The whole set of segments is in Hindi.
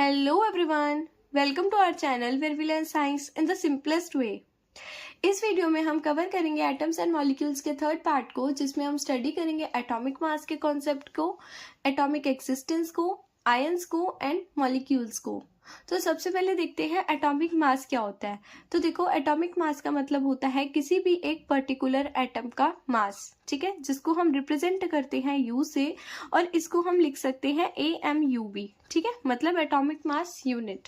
Hello everyone, welcome to our channel where we learn science in the simplest way. इस वीडियो में हम कवर करेंगे एटम्स एंड मॉलिक्यूल्स के थर्ड पार्ट को, जिसमें हम स्टडी करेंगे एटॉमिक मास के कॉन्सेप्ट को, एटॉमिक एक्सिस्टेंस को, आयंस को एंड मॉलिक्यूल्स को। तो सबसे पहले देखते हैं एटॉमिक मास क्या होता है। तो देखो, एटॉमिक मास का मतलब होता है किसी भी एक पर्टिकुलर एटम का मास, ठीक है, जिसको हम रिप्रेजेंट करते हैं यू से, और इसको हम लिख सकते हैं AMUB, ठीक है, मतलब एटॉमिक मास यूनिट।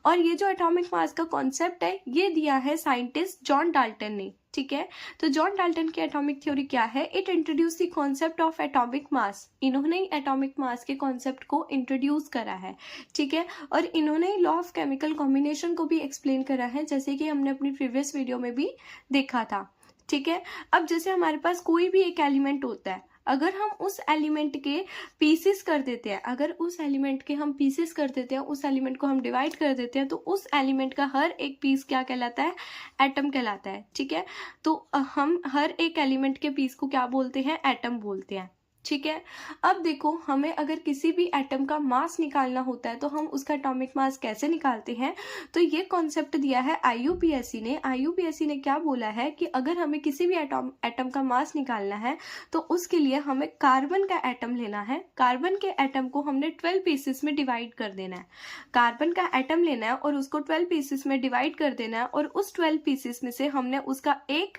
और ये जो एटॉमिक मास का कॉन्सेप्ट है ये दिया है साइंटिस्ट जॉन डाल्टन ने, ठीक है। तो जॉन डाल्टन की एटॉमिक थ्योरी क्या है? It introduce the concept of atomic mass. इन्होंने एटॉमिक मास के कॉन्सेप्ट को इंट्रोड्यूस करा है, ठीक है। और इन्होंने लॉ ऑफ केमिकल कॉम्बिनेशन को भी एक्सप्लेन करा है, जैसे कि हमने अपनी प्रीवियस वीडियो में भी देखा था, ठीक है। अब जैसे हमारे पास कोई भी एक एलिमेंट होता है, अगर हम उस एलिमेंट के पीसेस कर देते हैं, अगर उस एलिमेंट के हम पीसेस कर देते हैं, उस एलिमेंट को हम डिवाइड कर देते हैं, तो उस एलिमेंट का हर एक पीस क्या कहलाता है? एटम कहलाता है, ठीक है। तो हम हर एक एलिमेंट के पीस को क्या बोलते हैं? एटम बोलते हैं, ठीक है। अब देखो, हमें अगर किसी भी एटम का मास निकालना होता है तो हम उसका एटॉमिक मास कैसे निकालते हैं? तो ये कॉन्सेप्ट दिया है IUPAC ने। IUPAC ने क्या बोला है कि अगर हमें किसी भी एटम का मास निकालना है तो उसके लिए हमें कार्बन का एटम लेना है। कार्बन के एटम को हमने 12 पीसेस में डिवाइड कर देना है। कार्बन का एटम लेना है और उसको 12 पीसेस में डिवाइड कर देना है, और उस 12 पीसेस में से हमने उसका एक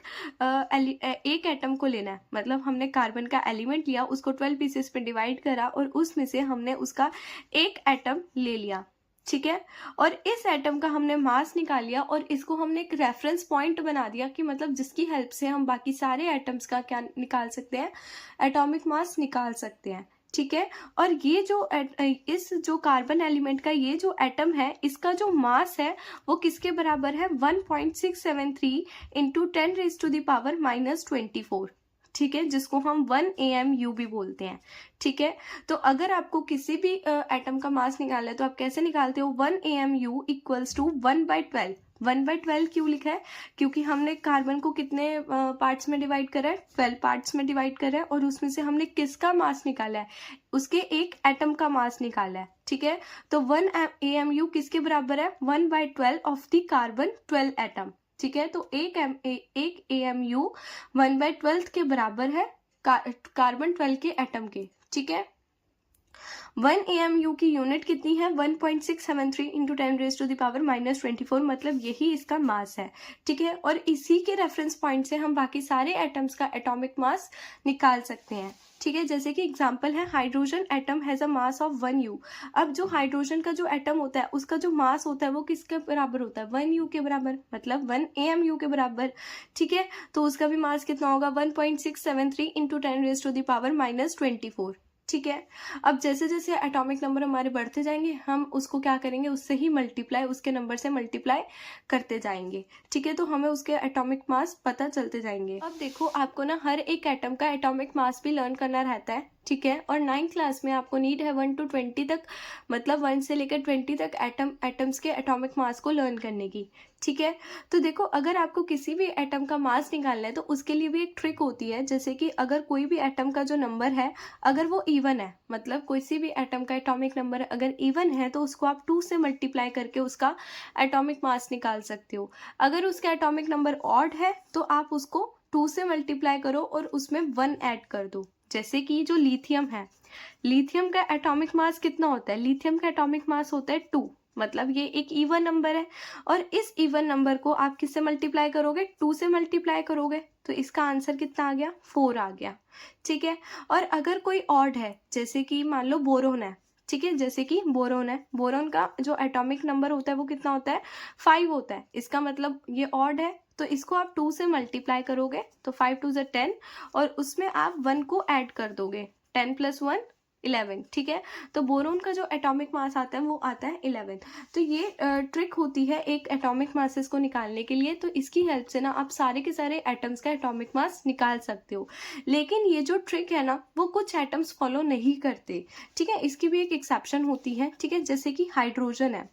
एटम को लेना है। मतलब हमने कार्बन का एलिमेंट लिया, उसको 12 पीसेस में डिवाइड करा, और उसमें से हमने उसका एक एटम ले लिया, ठीक है। और इस एटम का हमने मास निकाल लिया, और इसको हमने एक रेफरेंस पॉइंट बना दिया कि मतलब जिसकी हेल्प से हम बाकी सारे एटम्स का क्या निकाल सकते हैं? एटॉमिक मास निकाल सकते हैं, ठीक है। और ये जो कार्बन एलिमेंट का ये जो एटम है, इसका जो मास है वो किसके बराबर है? 1.673 इंटू 10⁻⁻24, ठीक है, जिसको हम 1 AMU भी बोलते हैं, ठीक है। तो अगर आपको किसी भी एटम का मास निकालना है तो आप कैसे निकालते हो? 1 AMU इक्वल्स टू 1/12। 1/12 क्यों लिखा है? क्योंकि हमने कार्बन को कितने पार्ट्स में डिवाइड करा है? 12 पार्ट्स में डिवाइड करा है, और उसमें से हमने किसका मास निकाला है? उसके एक एटम का मास निकाला है, ठीक है। तो 1 AMU किसके बराबर है? 1/12 ऑफ द कार्बन 12 एटम, ठीक है। तो एक AMU 1/12 के बराबर है कार्बन 12 के एटम के, ठीक है। 1 AMU की यूनिट कितनी है? 1.673 इंटू 10⁻⁻24, मतलब यही इसका मास है, ठीक है। और इसी के रेफरेंस पॉइंट से हम बाकी सारे एटम्स का एटॉमिक मास निकाल सकते हैं, ठीक है। जैसे कि एग्जांपल है, hydrogen atom has a mass of 1U। अब जो हाइड्रोजन का जो एटम होता है उसका जो मास होता है वो किसके बराबर होता है? 1U के बराबर, मतलब 1 AMU के बराबर, ठीक है। तो उसका भी मास कितना होगा? 1.673 इंटू 10⁻⁻24, ठीक है। अब जैसे जैसे एटॉमिक नंबर हमारे बढ़ते जाएंगे, हम उसको क्या करेंगे? उससे ही मल्टीप्लाई, उसके नंबर से मल्टीप्लाई करते जाएंगे, ठीक है। तो हमें उसके एटॉमिक मास पता चलते जाएंगे। अब देखो, आपको ना हर एक एटम का एटॉमिक मास भी लर्न करना रहता है, ठीक है। और 9th क्लास में आपको नीड है 1 to 20 तक, मतलब 1 से लेकर 20 तक एटम्स के एटॉमिक मास को लर्न करने की, ठीक है। तो देखो, अगर आपको किसी भी एटम का मास निकालना है तो उसके लिए भी एक ट्रिक होती है। जैसे कि अगर कोई भी एटम का जो नंबर है, अगर वो इवन है, मतलब किसी भी एटम का एटॉमिक नंबर अगर इवन है, तो उसको आप 2 से मल्टीप्लाई करके उसका एटॉमिक मास निकाल सकते हो। अगर उसका एटॉमिक नंबर ऑड है तो आप उसको 2 से मल्टीप्लाई करो और उसमें 1 ऐड कर दो। जैसे कि जो लिथियम है, लिथियम का एटॉमिक मास कितना होता है? लिथियम का एटॉमिक मास होता है 2, मतलब ये एक इवन नंबर है। और इस इवन नंबर को आप किससे मल्टीप्लाई करोगे? 2 से मल्टीप्लाई करोगे, तो इसका आंसर कितना आ गया? 4 आ गया, ठीक है। और अगर कोई ऑड है, जैसे कि मान लो बोरोन है, ठीक है, जैसे कि बोरोन है, बोरोन का जो एटॉमिक नंबर होता है वो कितना होता है? 5 होता है। इसका मतलब ये ऑड है, तो इसको आप 2 से मल्टीप्लाई करोगे, तो 5 2 = 10, और उसमें आप 1 को ऐड कर दोगे, 10 + 1 11, ठीक है। तो बोरोन का जो एटॉमिक मास आता है वो आता है 11। तो ये ट्रिक होती है एक एटॉमिक मासेस को निकालने के लिए। तो इसकी हेल्प से ना आप सारे के सारे एटम्स का एटॉमिक मास निकाल सकते हो। लेकिन ये जो ट्रिक है ना, वो कुछ एटम्स फॉलो नहीं करते, ठीक है। इसकी भी एक एक्सेप्शन होती है, ठीक है। जैसे कि हाइड्रोजन है,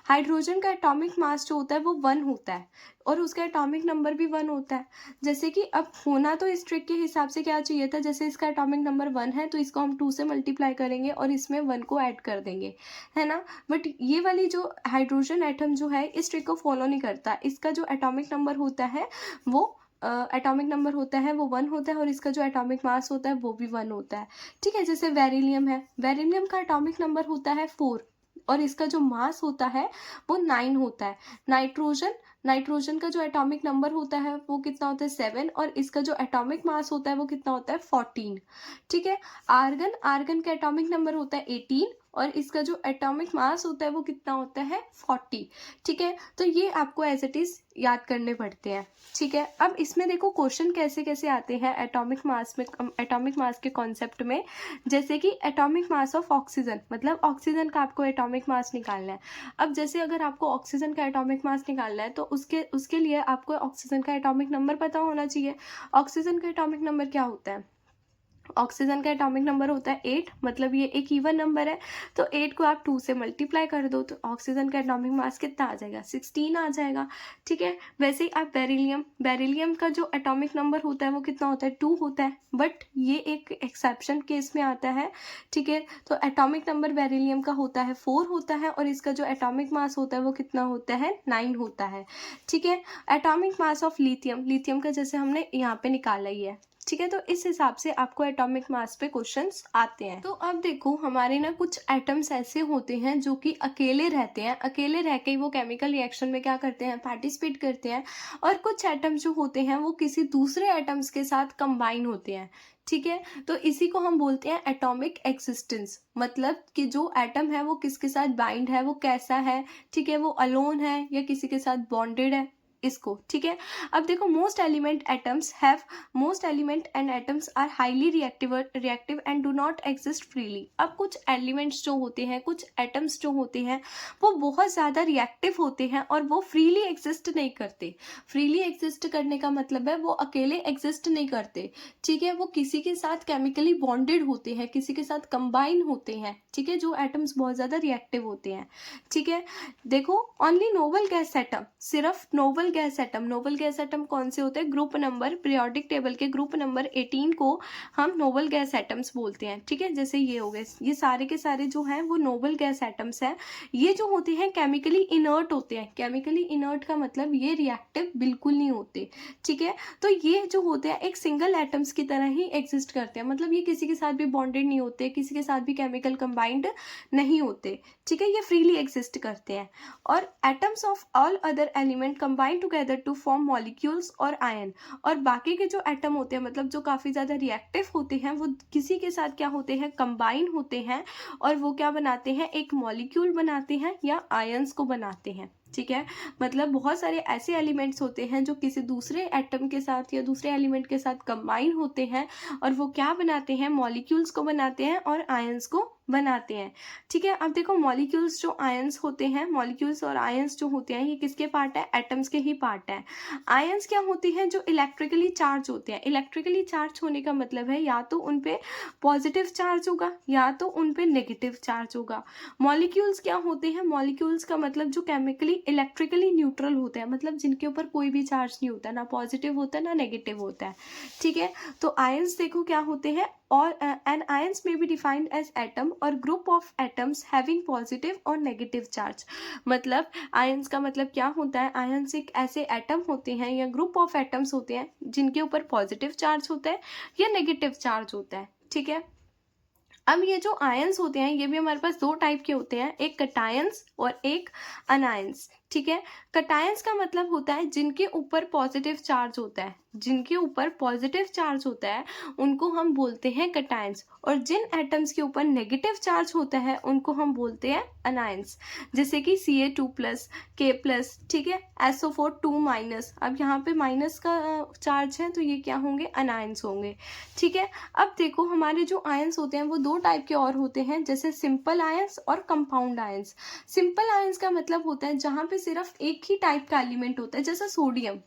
हाइड्रोजन का एटॉमिक मास जो होता है वो 1 होता है और उसका एटॉमिक नंबर भी 1 होता है। जैसे कि अब होना तो इस ट्रिक के हिसाब से क्या चाहिए था, जैसे इसका एटॉमिक नंबर 1 है तो इसको हम 2 से मल्टीप्लाई करेंगे और इसमें 1 को ऐड कर देंगे, है ना। बट ये वाली जो हाइड्रोजन एटम जो है इस ट्रिक को फॉलो नहीं करता। इसका जो एटॉमिक नंबर होता है वो एटॉमिक नंबर होता है वो 1 होता है और इसका जो एटॉमिक मास होता है वो भी 1 होता है। ठीक है, जैसे बेरिलियम है, बेरिलियम का एटॉमिक नंबर होता है 4 और इसका जो मास होता है वो 9 होता है। नाइट्रोजन नाइट्रोजन का जो एटॉमिक नंबर होता है वो कितना होता है 7 और इसका जो एटॉमिक मास होता है वो कितना होता है 14। ठीक है, आर्गन आर्गन का एटॉमिक नंबर होता है 18 और इसका जो एटॉमिक मास होता है वो कितना होता है 40। ठीक है, तो ये आपको एज इट इज याद करने पड़ते हैं। ठीक है, अब इसमें देखो क्वेश्चन कैसे कैसे आते हैं एटॉमिक मास में, एटॉमिक मास के कॉन्सेप्ट में। जैसे कि एटॉमिक मास ऑफ ऑक्सीजन, मतलब ऑक्सीजन का आपको एटॉमिक मास निकालना है। अब जैसे अगर आपको ऑक्सीजन का एटॉमिक मास निकालना है तो उसके लिए आपको ऑक्सीजन का एटॉमिक नंबर पता होना चाहिए। ऑक्सीजन का एटॉमिक नंबर क्या होता है, ऑक्सीजन का एटॉमिक नंबर होता है 8, मतलब ये एक इवन नंबर है तो 8 को आप 2 से मल्टीप्लाई कर दो तो ऑक्सीजन का एटॉमिक मास कितना आ जाएगा 16 आ जाएगा। ठीक है, वैसे ही आप बेरिलियम का जो एटॉमिक नंबर होता है वो कितना होता है 2 होता है, बट ये एक एक्सेप्शन केस में आता है। ठीक है, तो एटॉमिक नंबर बेरिलियम का होता है 4 होता है और इसका जो एटॉमिक मास होता है वो कितना होता है 9 होता है। ठीक है, एटॉमिक मास ऑफ लिथियम का जैसे हमने यहाँ पे निकाला ही है। ठीक है, तो इस हिसाब से आपको एटॉमिक मास पे क्वेश्चंस आते हैं। तो अब देखो हमारे ना कुछ एटम्स ऐसे होते हैं जो कि अकेले रहते हैं, अकेले रह के वो केमिकल रिएक्शन में क्या करते हैं पार्टिसिपेट करते हैं, और कुछ एटम्स जो होते हैं वो किसी दूसरे एटम्स के साथ कंबाइन होते हैं। ठीक है, तो इसी को हम बोलते हैं एटॉमिक एक्सिस्टेंस, मतलब कि जो एटम है वो किसके साथ बाइंड है, वो कैसा है। ठीक है, वो अलोन है या किसी के साथ बॉन्डेड है, इसको। ठीक है, अब देखो most element and atoms are highly reactive and do not exist freely. अब कुछ एलिमेंट्स जो होते हैं, कुछ एटम्स जो होते हैं वो बहुत ज़्यादा रिएक्टिव होते हैं और वो फ्रीली एग्जिस्ट नहीं करते। फ्रीली एग्जिस्ट करने का मतलब है वो अकेले एग्जिस्ट नहीं करते। ठीक है, वो किसी के साथ केमिकली बॉन्डेड होते हैं, किसी के साथ कंबाइन होते हैं। ठीक है, जो एटम्स बहुत ज़्यादा रिएक्टिव होते हैं। ठीक है, देखो ओनली नोबल गैस एटम, सिर्फ नोबल गैस एटम कौन से होते हैं, ग्रुप नंबर पीरियोडिक टेबल के ग्रुप नंबर 18 को हम नोबल गैस एटम्स बोलते हैं। ठीक है, जैसे ये हो गए, ये सारे के सारे जो हैं वो नोबल गैस एटम्स हैं। ये जो होते हैं केमिकली इनर्ट होते हैं। केमिकली इनर्ट का मतलब ये रिएक्टिव बिल्कुल नहीं होते। ठीक है, तो ये जो होते हैं एक सिंगल एटम्स की तरह ही एग्जिस्ट करते हैं, मतलब ये किसी के साथ भी बॉन्डेड नहीं होते, किसी के साथ भी केमिकल कंबाइंड नहीं होते। ठीक है, ये फ्रीली एग्जिस्ट करते हैं। और atoms of all other element combine together to form molecules और आयन, और बाकी के जो एटम होते हैं मतलब जो काफ़ी ज़्यादा रिएक्टिव होते हैं वो किसी के साथ क्या होते हैं कंबाइन होते हैं और वो क्या बनाते हैं एक मॉलिक्यूल बनाते हैं या आयंस को बनाते हैं। ठीक है, मतलब बहुत सारे ऐसे एलिमेंट्स होते हैं जो किसी दूसरे एटम के साथ या दूसरे एलिमेंट के साथ कंबाइन होते हैं और वो क्या बनाते हैं मॉलिक्यूल्स को बनाते हैं और आयंस को बनाते हैं। ठीक है, अब देखो मॉलिक्यूल्स जो आयंस होते हैं, मॉलिक्यूल्स और आयंस जो होते हैं ये किसके पार्ट है, एटम्स के ही पार्ट है। आयंस क्या होते हैं, जो इलेक्ट्रिकली चार्ज होते हैं। इलेक्ट्रिकली चार्ज होने का मतलब है या तो उन पे पॉजिटिव चार्ज होगा या तो उन पे नेगेटिव चार्ज होगा। मॉलिक्यूल्स क्या होते हैं, मॉलिक्यूल्स का मतलब जो केमिकली इलेक्ट्रिकली न्यूट्रल होते हैं, मतलब जिनके ऊपर कोई भी चार्ज नहीं होता, ना पॉजिटिव होता है ना नेगेटिव होता है। ठीक है, तो आयंस देखो क्या होते हैं, और एन आयंस में बी डिफाइंड एज एटम और group of atoms having positive और नेगेटिव चार्ज। मतलब आयंस का मतलब क्या होता है, आयंस एक ऐसे एटम होते हैं या ग्रुप ऑफ एटम्स होते हैं जिनके ऊपर पॉजिटिव चार्ज होता है या नेगेटिव चार्ज होता है। ठीक है, अब ये जो आयंस होते हैं ये भी हमारे पास दो टाइप के होते हैं, एक कटायंस और एक अनायंस। ठीक है, कटायंस का मतलब होता है जिनके ऊपर पॉजिटिव चार्ज होता है, जिनके ऊपर पॉजिटिव चार्ज होता है उनको हम बोलते हैं कटायंस, और जिन एटम्स के ऊपर नेगेटिव चार्ज होता है उनको हम बोलते हैं अनायंस। जैसे कि Ca2+, K+, ठीक है, SO4 2-। अब यहाँ पे माइनस का चार्ज है तो ये क्या होंगे, अनायंस होंगे। ठीक है, अब देखो हमारे जो आयंस होते हैं वो दो टाइप के और होते हैं, जैसे सिंपल आयंस और कंपाउंड आयंस। सिंपल आयंस का मतलब होता है जहाँ पे सिर्फ एक ही टाइप का एलिमेंट होता है, जैसे सोडियम।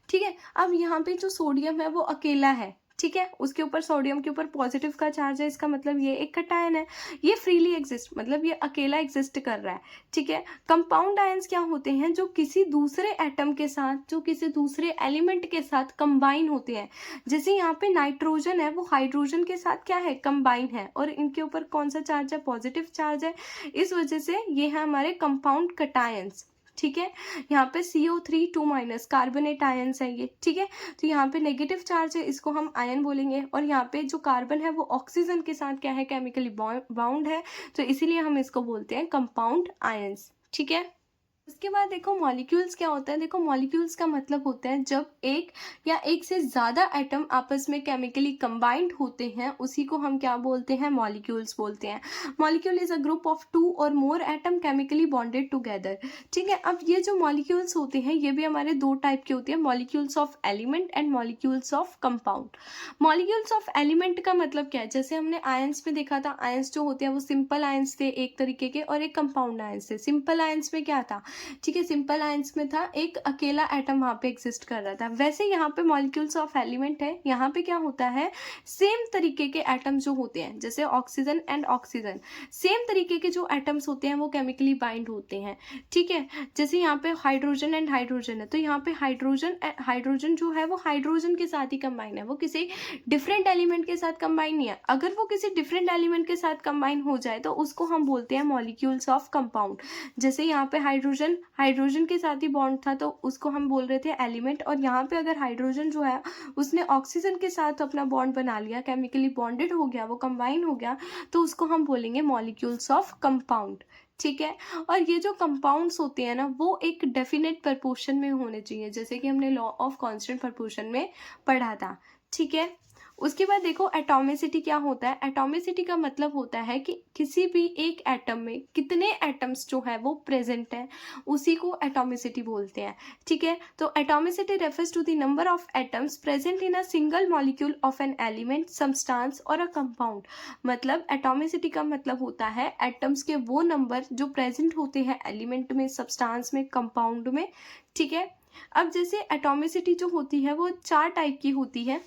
ठीक है, अब यहाँ पे जो सोडियम है वो अकेला है, ठीक है, उसके ऊपर सोडियम के ऊपर पॉजिटिव का चार्ज है, इसका मतलब ये एक कटायन है, ये फ्रीली एग्जिस्ट, मतलब ये अकेला एग्जिस्ट कर रहा है। ठीक है, कंपाउंड आयंस क्या होते हैं, जो किसी दूसरे एटम के साथ, जो किसी दूसरे एलिमेंट के साथ कंबाइन होते हैं। जैसे यहाँ पे नाइट्रोजन है, वो हाइड्रोजन के साथ क्या है, कंबाइन है, और इनके ऊपर कौन सा चार्ज है, पॉजिटिव चार्ज है। इस वजह से ये है हमारे कंपाउंड कटायंस। ठीक है, यहाँ पे CO3 2- कार्बोनेट आयंस है ये। ठीक है, तो यहाँ पे नेगेटिव चार्ज है, इसको हम आयन बोलेंगे, और यहाँ पे जो कार्बन है वो ऑक्सीजन के साथ क्या है, केमिकली बाउंड है, तो इसीलिए हम इसको बोलते हैं कंपाउंड आयंस। ठीक है, उसके बाद देखो मॉलिक्यूल्स क्या होता है। देखो मॉलिक्यूल्स का मतलब होता है जब एक या एक से ज़्यादा एटम आपस में केमिकली कंबाइंड होते हैं, उसी को हम क्या बोलते हैं, मॉलिक्यूल्स बोलते हैं। Molecule is a group of 2 और मोर एटम केमिकली बॉन्डेड टुगेदर। ठीक है, अब ये जो मॉलिक्यूल्स होते हैं ये भी हमारे दो टाइप के होते हैं, molecules of element and molecules of compound. Molecules of element का मतलब क्या है, जैसे हमने आयंस में देखा था, आयंस जो होते हैं वो सिंपल आयंस थे एक तरीके के, और एक कंपाउंड आयंस थे। सिंपल आयंस में क्या था, ठीक है, सिंपल आयंस में था एक अकेला एटम वहाँ पे एग्जिस्ट कर रहा था। वैसे यहाँ पे मॉलिक्यूल्स ऑफ एलिमेंट है, यहाँ पे क्या होता है, सेम तरीके के एटम्स जो होते हैं, जैसे ऑक्सीजन एंड ऑक्सीजन, सेम तरीके के जो एटम्स होते हैं वो केमिकली बाइंड होते हैं। ठीक है, जैसे यहाँ पे हाइड्रोजन एंड हाइड्रोजन है, तो यहाँ पे हाइड्रोजन जो है वो हाइड्रोजन के साथ ही कंबाइन है, वो किसी डिफरेंट एलिमेंट के साथ कंबाइन नहीं है। अगर वो किसी डिफरेंट एलिमेंट के साथ कंबाइन हो जाए तो उसको हम बोलते हैं मॉलिक्यूल्स ऑफ कंपाउंड। जैसे यहाँ पे हाइड्रोजन के साथ ही बॉन्ड था, तो उसको हम बोल रहे थे एलिमेंट, और यहाँ पे अगर हाइड्रोजन जो है उसने ऑक्सीजन के साथ अपना बॉन्ड बना लिया, केमिकली बॉन्डेड हो गया, वो कंबाइन हो गया, तो उसको हम बोलेंगे मॉलिक्यूल्स ऑफ कंपाउंड। ठीक है, और ये जो कंपाउंड्स होते हैं ना वो एक डेफिनेट प्रपोर्शन में होने चाहिए, जैसे कि हमने लॉ ऑफ कांस्टेंट प्रपोर्शन में पढ़ा था। ठीक है, उसके बाद देखो एटॉमिसिटी क्या होता है। एटॉमिसिटी का मतलब होता है कि किसी भी एक एटम में कितने एटम्स जो है वो प्रेजेंट है, उसी को एटॉमिसिटी बोलते हैं। ठीक है, तो atomicity refers to the number of atoms present in a single molecule of an element, substance और अ कंपाउंड। मतलब एटॉमिसिटी का मतलब होता है एटम्स के वो नंबर जो प्रेजेंट होते हैं एलिमेंट में, सब्सटेंस में, कंपाउंड में। ठीक है, अब जैसे एटॉमिसिटी जो होती है वो 4 टाइप की होती है,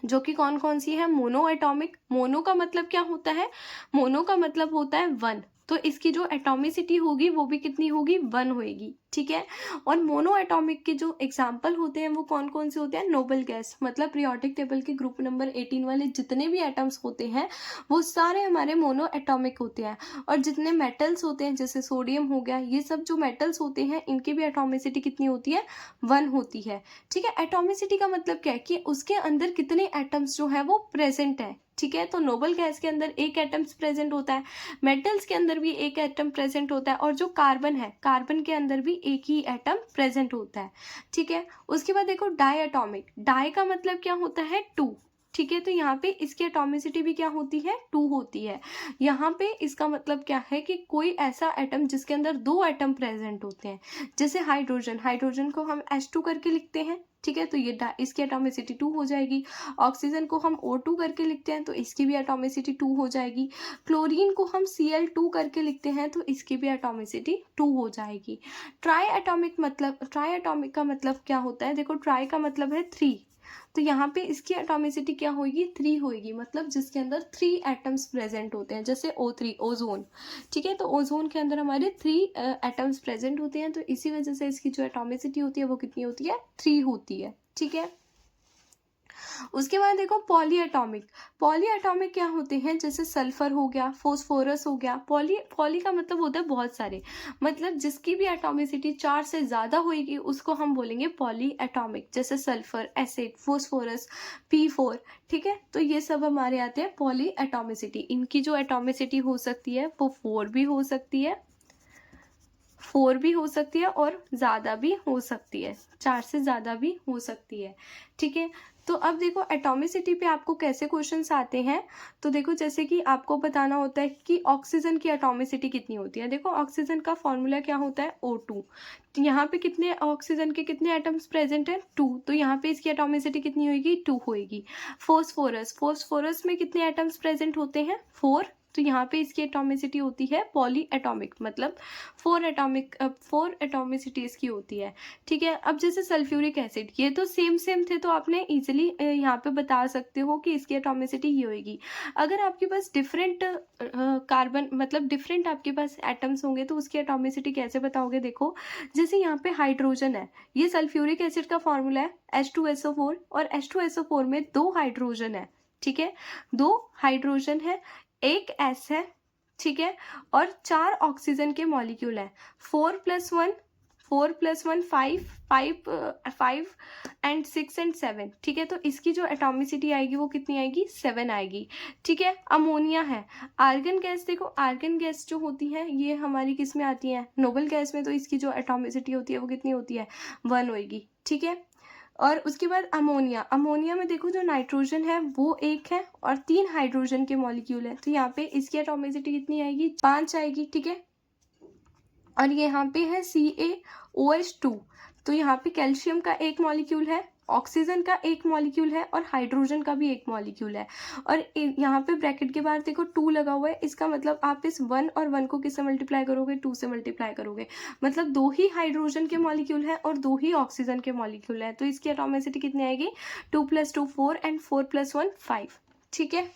जो कि कौन कौन सी है। मोनो एटॉमिक, मोनो का मतलब क्या होता है, मोनो का मतलब होता है 1, तो इसकी जो एटॉमिसिटी होगी वो भी कितनी होगी, 1 होगी। ठीक है, और मोनो एटॉमिक के जो एग्जाम्पल होते हैं वो कौन कौन से होते हैं, नोबल गैस, मतलब पीरियोडिक टेबल के ग्रुप नंबर 18 वाले जितने भी एटम्स होते हैं वो सारे हमारे मोनो एटॉमिक होते हैं। और जितने मेटल्स होते हैं जैसे सोडियम हो गया, ये सब जो मेटल्स होते हैं इनकी भी एटॉमिसिटी कितनी होती है, 1 होती है। ठीक है, एटॉमिसिटी का मतलब क्या है कि उसके अंदर कितने एटम्स जो है वो प्रेजेंट है। ठीक है, तो नोबल गैस के अंदर एक एटम्स प्रेजेंट होता है, मेटल्स के अंदर भी एक एटम प्रेजेंट होता है, और जो कार्बन है, कार्बन के अंदर भी एक ही एटम प्रेजेंट होता है। ठीक है, उसके बाद देखो डाई एटॉमिक, डाई का मतलब क्या होता है, 2। ठीक है, तो यहाँ पे इसकी एटॉमिसिटी भी क्या होती है, 2 होती है। यहाँ पे इसका मतलब क्या है कि कोई ऐसा एटम जिसके अंदर 2 एटम प्रेजेंट होते हैं, जैसे हाइड्रोजन को हम H2 करके लिखते हैं। ठीक है, तो ये इसकी एटॉमिसिटी 2 हो जाएगी। ऑक्सीजन को हम O2 करके लिखते हैं, तो इसकी भी एटॉमिसिटी 2 हो जाएगी। क्लोरीन को हम Cl2 करके लिखते हैं, तो इसकी भी एटॉमिसिटी 2 हो जाएगी। ट्राई एटॉमिक का मतलब क्या होता है, देखो ट्राई का मतलब है 3, तो यहाँ पे इसकी एटॉमिसिटी क्या होगी, 3 होगी, मतलब जिसके अंदर 3 एटम्स प्रेजेंट होते हैं, जैसे O3 ओजोन। ठीक है, तो ओजोन के अंदर हमारे 3 एटम्स प्रेजेंट होते हैं, तो इसी वजह से इसकी जो एटॉमिसिटी होती है वो कितनी होती है, 3 होती है। ठीक है, उसके बाद देखो पॉलीएटॉमिक क्या होते हैं, जैसे सल्फर हो गया, फोस्फोरस हो गया। पॉली का मतलब होता है बहुत सारे, मतलब जिसकी भी एटॉमिसिटी 4 से ज़्यादा होगी उसको हम बोलेंगे पॉलीएटॉमिक, जैसे सल्फर, एसिड, फोस्फोरस, P4। ठीक है, तो ये सब हमारे आते हैं पॉलीएटॉमिसिटी। इनकी जो एटॉमिसिटी हो सकती है वो 4 भी हो सकती है और ज़्यादा भी हो सकती है, 4 से ज़्यादा भी हो सकती है। ठीक है, तो अब देखो एटॉमिसिटी पे आपको कैसे क्वेश्चंस आते हैं, तो देखो जैसे कि आपको बताना होता है कि ऑक्सीजन की एटॉमिसिटी कितनी होती है। देखो ऑक्सीजन का फॉर्मूला क्या होता है, O2। तो यहाँ पे कितने ऑक्सीजन के कितने एटम्स प्रेजेंट हैं, 2, तो यहाँ पे इसकी एटॉमिसिटी कितनी होगी, 2 होगी। फोस्फोरस में कितने एटम्स प्रेजेंट होते हैं, 4, तो यहाँ पे इसकी एटॉमिसिटी होती है पॉली एटॉमिक, मतलब 4 एटॉमिसिटीज़ की होती है, ठीक है। अब जैसे सल्फ्यूरिक एसिड, ये तो सेम थे, तो आपने इजीली यहाँ पे बता सकते हो कि इसकी एटॉमिसिटी ये होगी। अगर आपके पास डिफरेंट कार्बन, मतलब डिफरेंट आपके पास एटम्स होंगे, तो उसकी एटॉमिसिटी कैसे बताओगे? देखो, जैसे यहाँ पे हाइड्रोजन है, ये सल्फ्यूरिक एसिड का फॉर्मूला है H2SO4, और H2SO4 में 2 हाइड्रोजन है, ठीक है, 2 हाइड्रोजन है, एक S है, ठीक है, और 4 ऑक्सीजन के मॉलिक्यूल है। 4 + 1 5 एंड 6 एंड 7, ठीक है। तो इसकी जो एटॉमिसिटी आएगी वो कितनी आएगी? 7 आएगी, ठीक है। अमोनिया है, आर्गन गैस, देखो आर्गन गैस जो होती है ये हमारी किस में आती है? नोबल गैस में। तो इसकी जो एटॉमिसिटी होती है वो कितनी होती है? 1 होगी, ठीक है। और उसके बाद अमोनिया, अमोनिया में देखो जो नाइट्रोजन है वो 1 है और 3 हाइड्रोजन के मॉलिक्यूल है, तो यहाँ पे इसकी एटॉमिसिटी कितनी आएगी? 5 आएगी, ठीक है। और यहाँ पे है CaOH2, तो यहाँ पे कैल्शियम का 1 मॉलिक्यूल है, ऑक्सीजन का 1 मॉलिक्यूल है और हाइड्रोजन का भी 1 मॉलिक्यूल है। और यहाँ पे ब्रैकेट के बाहर देखो 2 लगा हुआ है, इसका मतलब आप इस 1 और 1 को किससे मल्टीप्लाई करोगे? 2 से मल्टीप्लाई करोगे, मतलब 2 ही हाइड्रोजन के मॉलिक्यूल है और 2 ही ऑक्सीजन के मॉलिक्यूल है। तो इसकी एटॉमिसिटी कितनी आएगी? 2 + 2 4 एंड 4 + 1 5, ठीक है।